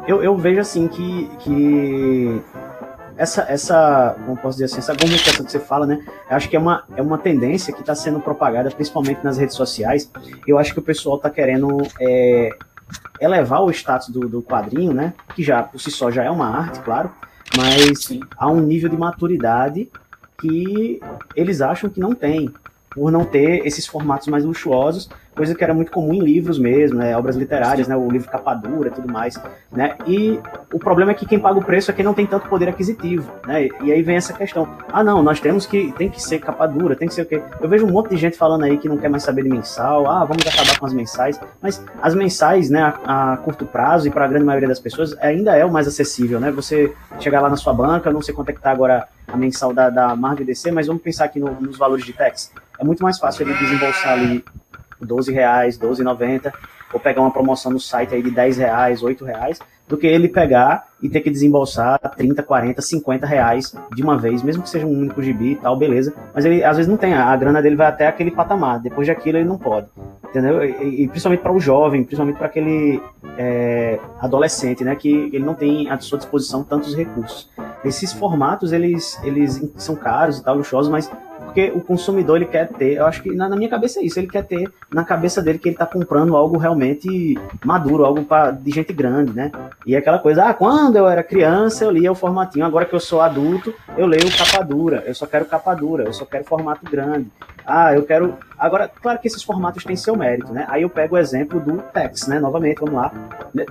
Eu vejo assim que como posso dizer assim, essa comunicação que você fala, né? Eu acho que é uma tendência que está sendo propagada, principalmente nas redes sociais. Eu acho que o pessoal está querendo elevar o status do quadrinho, né? Que já por si só já é uma arte, claro, mas Sim. a um nível de maturidade que eles acham que não tem, por não ter esses formatos mais luxuosos, coisa que era muito comum em livros mesmo, né, obras literárias, né, o livro capa dura e tudo mais, né, e o problema é que quem paga o preço é quem não tem tanto poder aquisitivo, né, e aí vem essa questão, não, nós tem que ser capa dura, tem que ser o quê? Eu vejo um monte de gente falando aí que não quer mais saber de mensal, vamos acabar com as mensais, mas as mensais, né, a curto prazo e para a grande maioria das pessoas ainda é o mais acessível, né, você chegar lá na sua banca, não sei quanto é que tá agora a mensal da Marvel DC, mas vamos pensar aqui nos valores de Tex. É muito mais fácil ele desembolsar ali R$12, R$12,90, ou pegar uma promoção no site aí de R$10, R$8, do que ele pegar e ter que desembolsar 30, 40, 50 reais de uma vez, mesmo que seja um único gibi e tal, beleza. Mas ele às vezes não tem, a grana dele vai até aquele patamar, depois daquilo ele não pode. Entendeu? E principalmente para o jovem, principalmente para aquele adolescente, né, que ele não tem à sua disposição tantos recursos. Esses formatos, eles são caros e tal, luxuosos, mas porque o consumidor, ele quer ter, eu acho que na minha cabeça é isso, ele quer ter na cabeça dele que ele está comprando algo realmente maduro, algo de gente grande, né? E aquela coisa, quando eu era criança eu lia o formatinho, agora que eu sou adulto, eu leio capa dura, eu só quero capa dura, eu só quero formato grande. Eu quero... Agora, claro que esses formatos têm seu mérito, né? Aí eu pego o exemplo do Tex, né? Novamente, vamos lá.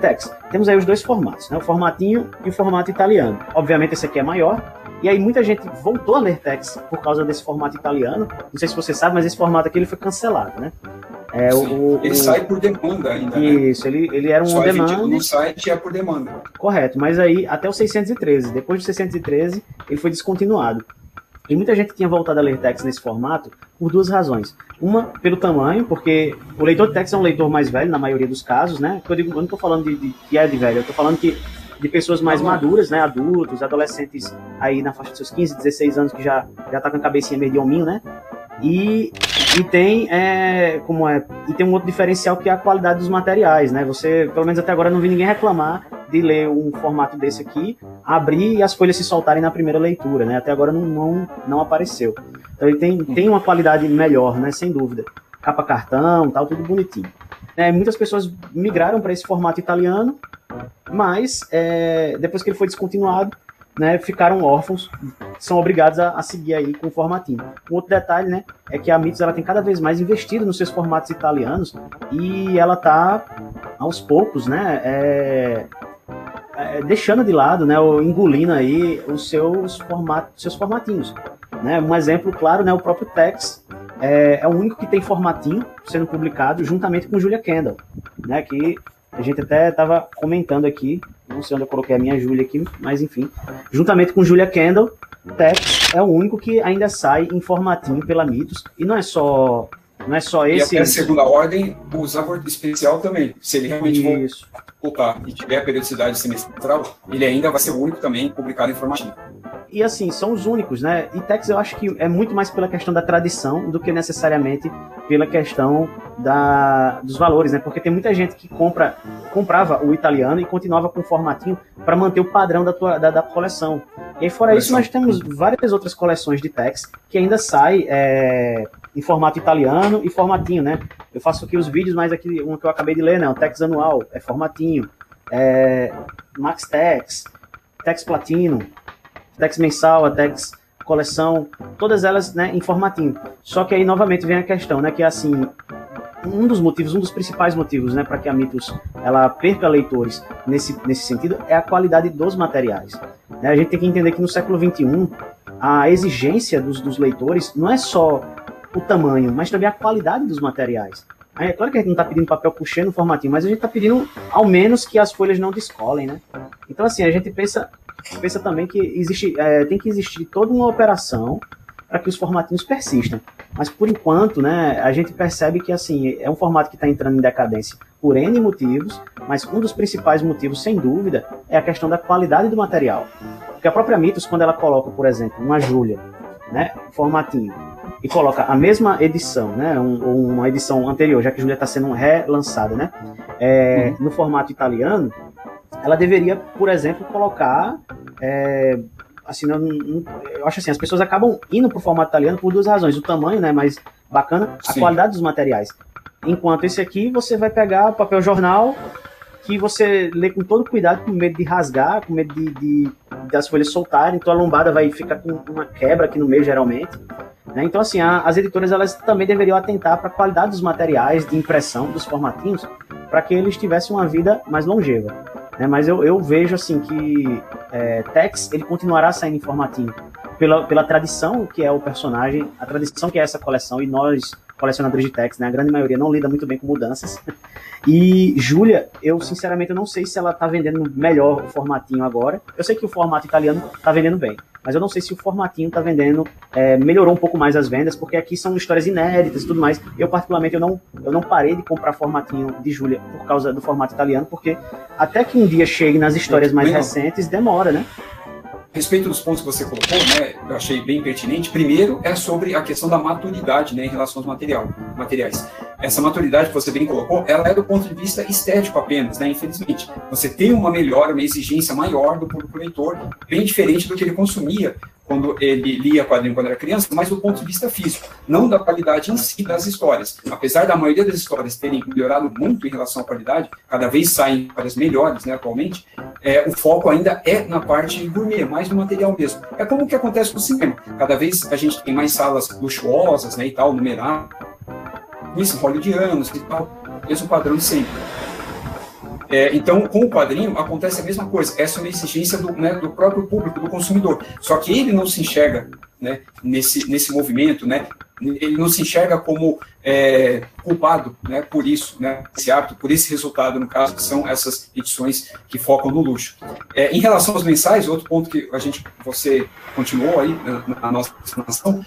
Tex. Temos aí os dois formatos, né? O formatinho e o formato italiano. Obviamente esse aqui é maior, e aí muita gente voltou a ler Tex por causa desse formato italiano. Não sei se você sabe, mas esse formato aqui ele foi cancelado, né? Ele sai por demanda ainda, isso, né? ele era um só on-demand. No site é por demanda. Correto, mas aí até o 613. Depois do 613, ele foi descontinuado. E muita gente tinha voltado a ler Tex nesse formato por duas razões. Uma, pelo tamanho, porque o leitor de Tex é um leitor mais velho, na maioria dos casos, né? Eu não estou falando de velho, eu estou falando de pessoas mais maduras, né? Adultos, adolescentes aí na faixa de seus 15, 16 anos, que já tá com a cabecinha meio de hominho, né? E tem e tem um outro diferencial que é a qualidade dos materiais, né? Você, pelo menos até agora, não vi ninguém reclamar de ler um formato desse aqui, abrir e as folhas se soltarem na primeira leitura, né? Até agora não apareceu. Então ele tem uma qualidade melhor, né? Sem dúvida. Capa cartão, tal, tudo bonitinho. Muitas pessoas migraram para esse formato italiano, mas depois que ele foi descontinuado, né, ficaram órfãos, são obrigados a seguir aí com o formatinho. Um outro detalhe, né, é que a Mitos ela tem cada vez mais investido nos seus formatos italianos e ela está aos poucos, né, deixando de lado, né, ou engolindo aí os seus formatinhos. Né? Um exemplo claro, né, o próprio Tex é o único que tem formatinho sendo publicado juntamente com Julia Kendall, né, que a gente até estava comentando aqui, não sei onde eu coloquei a minha Julia aqui, mas enfim, juntamente com Julia Kendall, Tex é o único que ainda sai em formatinho pela Mitos, e não é só esse... E até a segunda ordem usa acordo especial também, se ele realmente voltar e tiver a periodicidade semestral, ele ainda vai ser o único também publicado em formatinho. E assim, são os únicos, né? E Tex eu acho que é muito mais pela questão da tradição do que necessariamente pela questão dos valores, né? Porque tem muita gente que comprava o italiano e continuava com o formatinho para manter o padrão da coleção. E aí, fora isso, nós temos várias outras coleções de Tex que ainda saem em formato italiano e formatinho, né? Eu faço aqui os vídeos, mas aqui um que eu acabei de ler, né? O Tex anual, é formatinho. Max Tex, Tex Platino, Tex mensal, a Tex coleção, todas elas, né, em formatinho. Só que aí novamente vem a questão, né, que assim, um dos principais motivos, né, para que a Mitos ela perca leitores nesse sentido é a qualidade dos materiais. A gente tem que entender que no século XXI a exigência dos leitores não é só o tamanho, mas também a qualidade dos materiais. É claro que a gente não está pedindo papel couché no formatinho, mas a gente está pedindo ao menos que as folhas não descolem, né? Então assim, a gente pensa também que tem que existir toda uma operação para que os formatinhos persistam. Mas por enquanto, né, a gente percebe que assim, é um formato que está entrando em decadência por N motivos, mas um dos principais motivos, sem dúvida, é a questão da qualidade do material. Porque a própria Mitos, quando ela coloca, por exemplo, uma Júlia né, formatinho, e coloca a mesma edição, né, ou uma edição anterior, já que Júlia está sendo relançada, né, no formato italiano, ela deveria, por exemplo, colocar, assim, eu acho assim, as pessoas acabam indo para o formato italiano por duas razões: o tamanho, né, mais bacana, a qualidade dos materiais. Enquanto esse aqui, você vai pegar o papel jornal, que você lê com todo cuidado, com medo de rasgar, com medo das folhas soltarem, então a lombada vai ficar com uma quebra aqui no meio, geralmente. Né? Então, assim, as editoras, elas também deveriam atentar para a qualidade dos materiais de impressão, dos formatinhos, para que eles tivessem uma vida mais longeva. Né? Mas eu vejo, assim, que Tex, ele continuará saindo em formatinho, pela tradição que é o personagem, a tradição que é essa coleção, e nós, colecionadores de Tex, né, a grande maioria não lida muito bem com mudanças. E Júlia, eu sinceramente não sei se ela tá vendendo melhor o formatinho agora. Eu sei que o formato italiano tá vendendo bem, mas eu não sei se o formatinho tá vendendo, melhorou um pouco mais as vendas, porque aqui são histórias inéditas e tudo mais. Eu, particularmente, eu não parei de comprar formatinho de Júlia por causa do formato italiano, porque até que um dia chegue nas histórias mais recentes, demora, né? A respeito dos pontos que você colocou, né, eu achei bem pertinente. Primeiro é sobre a questão da maturidade, né, em relação aos materiais. Essa maturidade que você bem colocou, ela é do ponto de vista estético apenas, né, infelizmente. Você tem uma melhora, uma exigência maior do público leitor, bem diferente do que ele consumia quando ele lia quadrinho quando era criança, mas do ponto de vista físico, não da qualidade em si das histórias. Apesar da maioria das histórias terem melhorado muito em relação à qualidade, cada vez saem histórias melhores, né, atualmente, o foco ainda é na parte gourmet, mais no material mesmo. É como o que acontece com o cinema. Cada vez a gente tem mais salas luxuosas, né, e tal, numeradas, isso, hollywoodianos e tal, mesmo padrão de sempre. Então, com o quadrinho, acontece a mesma coisa. Essa é uma exigência do próprio público, do consumidor. Só que ele não se enxerga, né, nesse movimento, né, ele não se enxerga como culpado, né, por isso, né, esse hábito, por esse resultado, no caso, que são essas edições que focam no luxo. Em relação aos mensais, outro ponto que você continuou aí na nossa apresentação,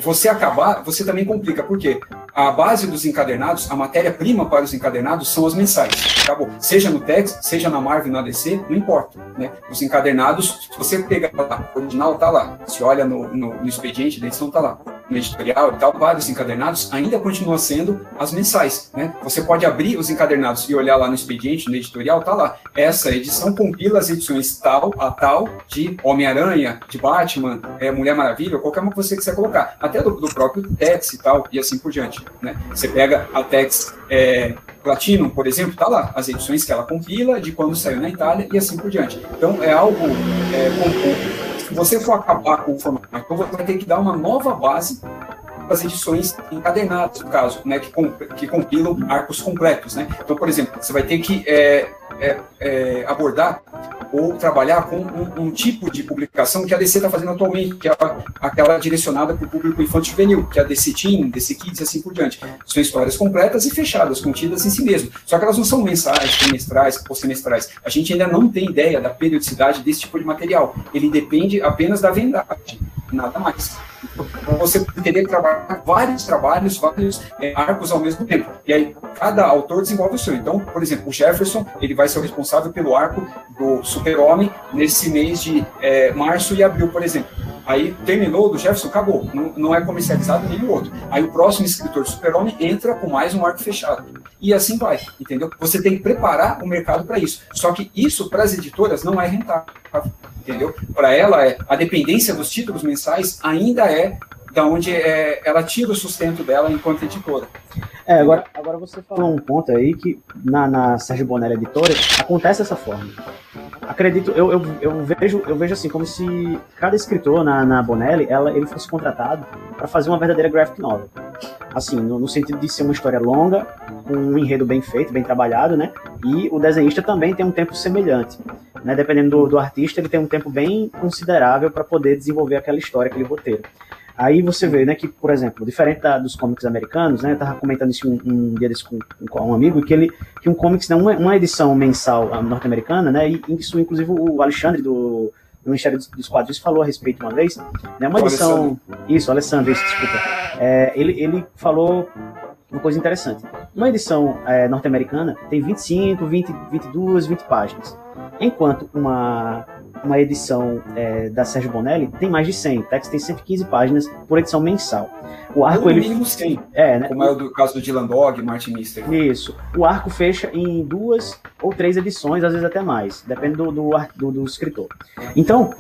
você também complica, porque a base dos encadernados, a matéria-prima para os encadernados são os mensais. Acabou. Seja no Tex, seja na Marvel, na DC, não importa. Né? Os encadernados, se você pegar lá, o original está lá. Se olha no expediente da edição, está lá. No editorial e tal, vários encadernados ainda continuam sendo as mensais. Né? Você pode abrir os encadernados e olhar lá no expediente, no editorial, está lá. Essa edição compila as edições tal a tal de Homem-Aranha, de Batman, Mulher Maravilha, qualquer uma que você quiser colocar. Até do próprio Tex e tal, e assim por diante. Né? Você pega a Tex Platinum, por exemplo, está lá. As edições que ela compila, de quando saiu na Itália, e assim por diante. Então, é algo se você for acabar com o formato, então você vai ter que dar uma nova base para as edições encadernadas, no caso, né, que compilam arcos completos. Né? Então, por exemplo, você vai ter que abordar ou trabalhar com um tipo de publicação que a DC está fazendo atualmente, que é aquela direcionada para o público infantil juvenil, que é a DC Teen, DC Kids e assim por diante. São histórias completas e fechadas, contidas em si mesmo. Só que elas não são mensais, trimestrais ou semestrais. A gente ainda não tem ideia da periodicidade desse tipo de material. Ele depende apenas da vendagem, nada mais. Então, você teria que trabalhar vários trabalhos, vários arcos ao mesmo tempo. E aí, cada autor desenvolve o seu. Então, por exemplo, o Jefferson, ele vai ser o responsável pelo arco do Super-Homem nesse mês de março e abril, por exemplo. Aí, terminou do Jefferson, acabou. Não é comercializado nenhum outro. Aí, o próximo escritor do Super-Homem entra com mais um arco fechado. E assim vai, entendeu? Você tem que preparar o mercado para isso. Só que isso, para as editoras, não é rentável. Entendeu? Para ela, a dependência dos títulos mensais ainda é da onde ela tira o sustento dela enquanto editora. Agora você falou um ponto aí que na Sérgio Bonelli Editora acontece dessa forma. Acredito, eu vejo assim, como se cada escritor na Bonelli, ele fosse contratado para fazer uma verdadeira graphic novel. Assim, no sentido de ser uma história longa, com um enredo bem feito, bem trabalhado, né? E o desenhista também tem um tempo semelhante. Né? Dependendo do artista, ele tem um tempo bem considerável para poder desenvolver aquela história, aquele roteiro. Aí você vê, né, que, por exemplo, diferente dos cómics americanos, né, eu estava comentando isso um dia desse com um amigo, que um comics, né, uma edição mensal norte-americana, né, e isso, inclusive, o Alexandre do Ministério dos Quadrinhos falou a respeito uma vez, né, uma edição... Alessandro, desculpa. Ele falou uma coisa interessante. Uma edição norte-americana tem 25, 20, 22, 20 páginas. Enquanto uma uma edição da Sérgio Bonelli tem mais de 100. O Tex tem 115 páginas por edição mensal. O arco, ele mínimo 100, né? Como é o caso do Dylan Dog, Martin Mister. Isso. O arco fecha em 2 ou 3 edições, às vezes até mais. Depende do escritor. Então,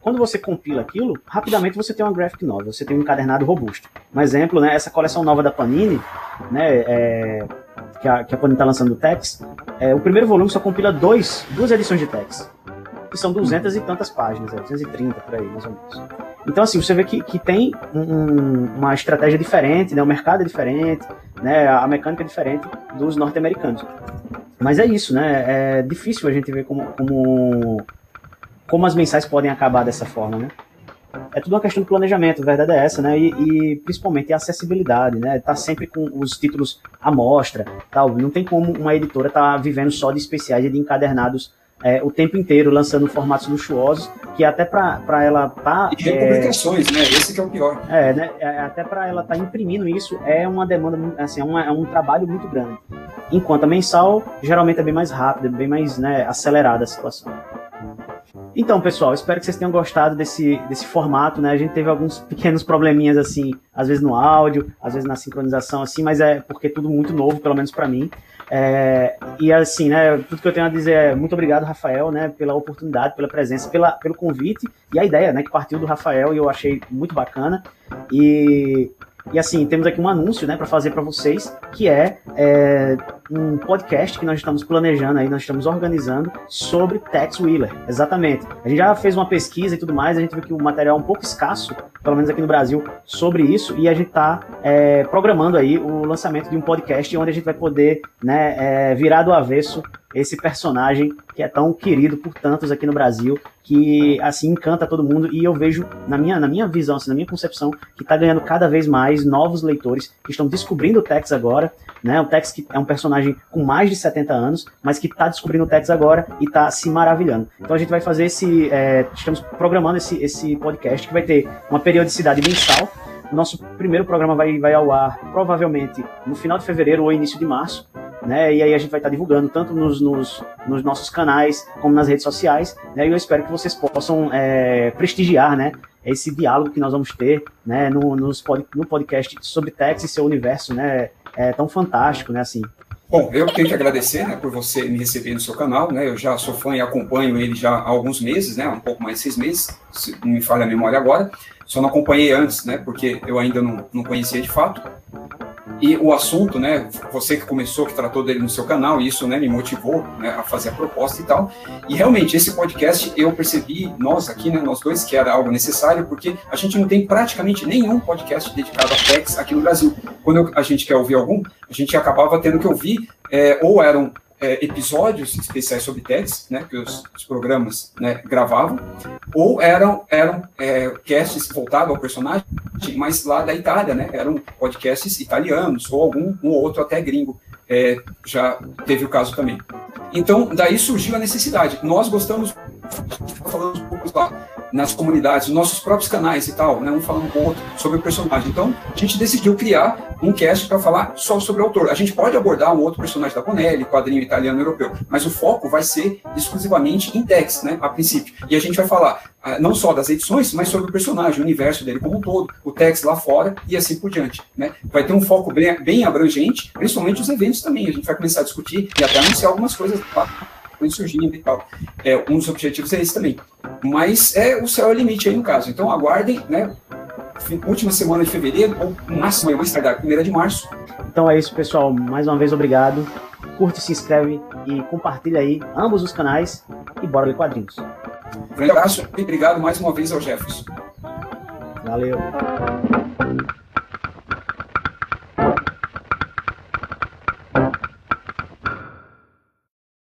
quando você compila aquilo, rapidamente você tem uma graphic novel, você tem um encadernado robusto. Um exemplo, né, essa coleção nova da Panini, né, que a Panini está lançando do Tex, o primeiro volume só compila duas edições de Tex, que são 200 e tantas páginas, 230 por aí, mais ou menos. Então, assim, você vê que tem uma estratégia diferente, né, o mercado é diferente, né, a mecânica é diferente dos norte-americanos. Mas é isso, né, é difícil a gente ver como as mensais podem acabar dessa forma, né? É tudo uma questão de planejamento, a verdade é essa, né? E principalmente a acessibilidade, né? Tá sempre com os títulos à mostra, tal. Não tem como uma editora tá vivendo só de especiais e de encadernados o tempo inteiro, lançando formatos luxuosos, que até para ela tá... E republicações, né? Esse que é o pior. Né? Até para ela tá imprimindo isso, é uma demanda, assim, é um trabalho muito grande. Enquanto a mensal, geralmente é bem mais rápida, bem mais, né, acelerada a situação. Então, pessoal, espero que vocês tenham gostado desse formato, né? A gente teve alguns pequenos probleminhas, assim, às vezes no áudio, às vezes na sincronização, assim, mas é porque é tudo muito novo, pelo menos para mim. E assim, né, tudo que eu tenho a dizer é muito obrigado, Rafael, né, pela oportunidade, pela presença, pelo convite e a ideia, né, que partiu do Rafael e eu achei muito bacana. E assim, temos aqui um anúncio, né, para fazer para vocês, que é um podcast que nós estamos planejando aí, nós estamos organizando sobre Tex Willer, exatamente. A gente já fez uma pesquisa e tudo mais, a gente viu que o material é um pouco escasso, pelo menos aqui no Brasil, sobre isso, e a gente está programando aí o lançamento de um podcast onde a gente vai poder, né, virar do avesso esse personagem que é tão querido por tantos aqui no Brasil, que assim encanta todo mundo, e eu vejo na minha visão, assim, na minha concepção, que está ganhando cada vez mais novos leitores que estão descobrindo o Tex agora, né? O Tex que é um personagem com mais de 70 anos, mas que está descobrindo o Tex agora e está se maravilhando. Então a gente vai fazer estamos programando esse podcast que vai ter uma periodicidade mensal. O nosso primeiro programa vai ao ar provavelmente no final de fevereiro ou início de março, né? E aí a gente vai estar divulgando tanto nos nossos canais como nas redes sociais, né? E eu espero que vocês possam prestigiar, né, esse diálogo que nós vamos ter, né, no podcast sobre Tex e seu universo, né, tão fantástico, né, assim. Bom, eu tenho que agradecer, né, por você me receber no seu canal, né? Eu já sou fã e acompanho ele já há alguns meses, né? Um pouco mais de 6 meses, se não me falha a memória agora. Só não acompanhei antes, né? Porque eu ainda não conhecia de fato. E o assunto, né, você que começou, que tratou dele no seu canal, isso, né, me motivou, né, a fazer a proposta e tal. E realmente, esse podcast, eu percebi, nós aqui, né, nós dois, que era algo necessário, porque a gente não tem praticamente nenhum podcast dedicado a Tex aqui no Brasil. Quando a gente quer ouvir algum, a gente acabava tendo que ouvir, ou eram episódios especiais sobre Tex, né, que os programas, né, gravavam, ou eram casts voltados ao personagem, mas lá da Itália, né, eram podcasts italianos, ou um ou outro até gringo, já teve o caso também. Então, daí surgiu a necessidade. Nós gostamos, falando um pouco lá nas comunidades, nos nossos próprios canais e tal, né, um falando com o outro sobre o personagem. Então, a gente decidiu criar um cast para falar só sobre o autor. A gente pode abordar um outro personagem da Bonelli, quadrinho italiano europeu, mas o foco vai ser exclusivamente em Tex, né, a princípio. E a gente vai falar não só das edições, mas sobre o personagem, o universo dele como um todo, o Tex lá fora e assim por diante, né. Vai ter um foco bem abrangente, principalmente os eventos também. A gente vai começar a discutir e até anunciar algumas coisas lá surgindo e tal. Um dos objetivos é esse também. Mas o céu é o limite aí no caso. Então aguardem, né? Última semana de fevereiro, ou no máximo eu vou estrear 1ª de março. Então é isso, pessoal. Mais uma vez, obrigado. Curte, se inscreve e compartilha aí ambos os canais e bora ler quadrinhos. Grande abraço e obrigado mais uma vez ao Jefferson. Valeu.